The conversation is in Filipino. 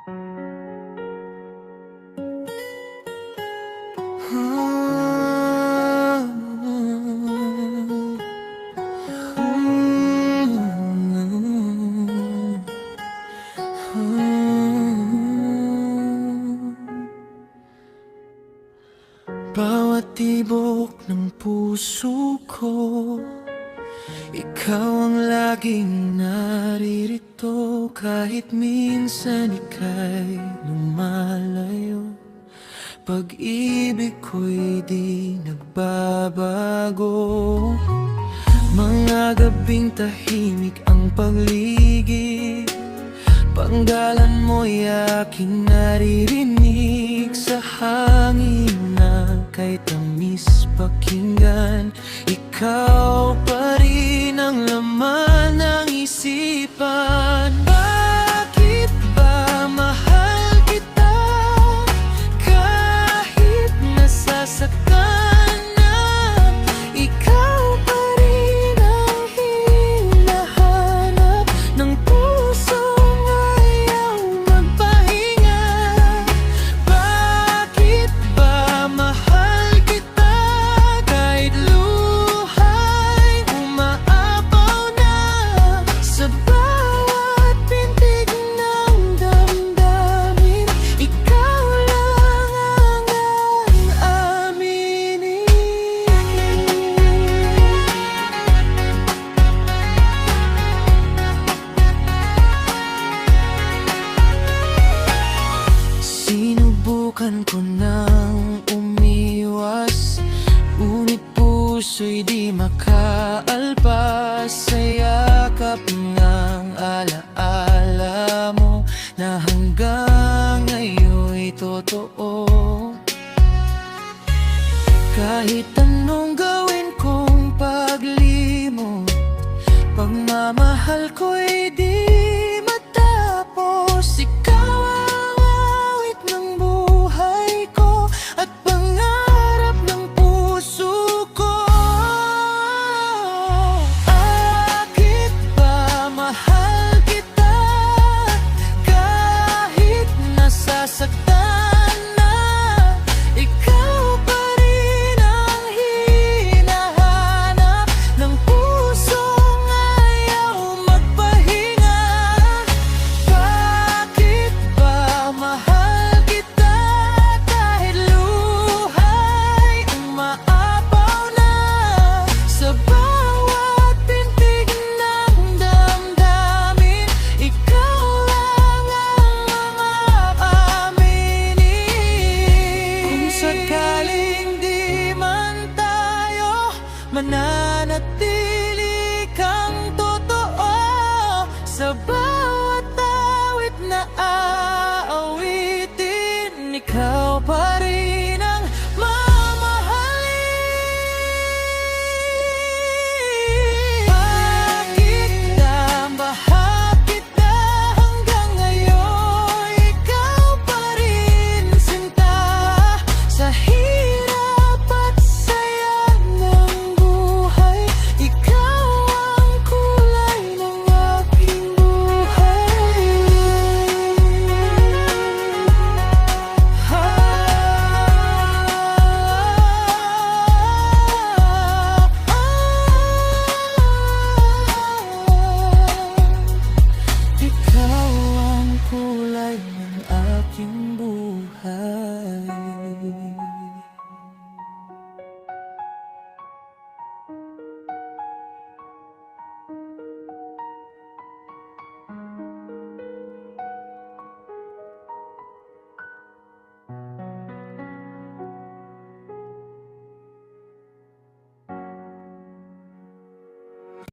Bawat tibok ng puso ko, ikaw ang laging naririto. Kahit minsan ika'y lumalayo, pag-ibig ko'y di nagbabago. Mga gabing tahimik ang paligid, panggalan mo'y aking naririnig. Sa hangin na kay tamis pakinggan, ikaw pa rin ang laman ng isipan. Bakit ba mahal kita kahit nasasaktan na? Ikaw pa rin ang hinahanap ng pusong ayaw magpahinga. Bakit ba mahal kita kahit luha'y umaapaw na? Sa bawat pintig ng damdamin, ikaw lang ang aaminin. Sinubukan ko nang umiwas, ngunit puso'y di makaalpas sa yakap ng alaala mo na hanggang ngayon'y totoo. Kahit anong gawin kong paglimot, pagmamahal ko'y di matapos.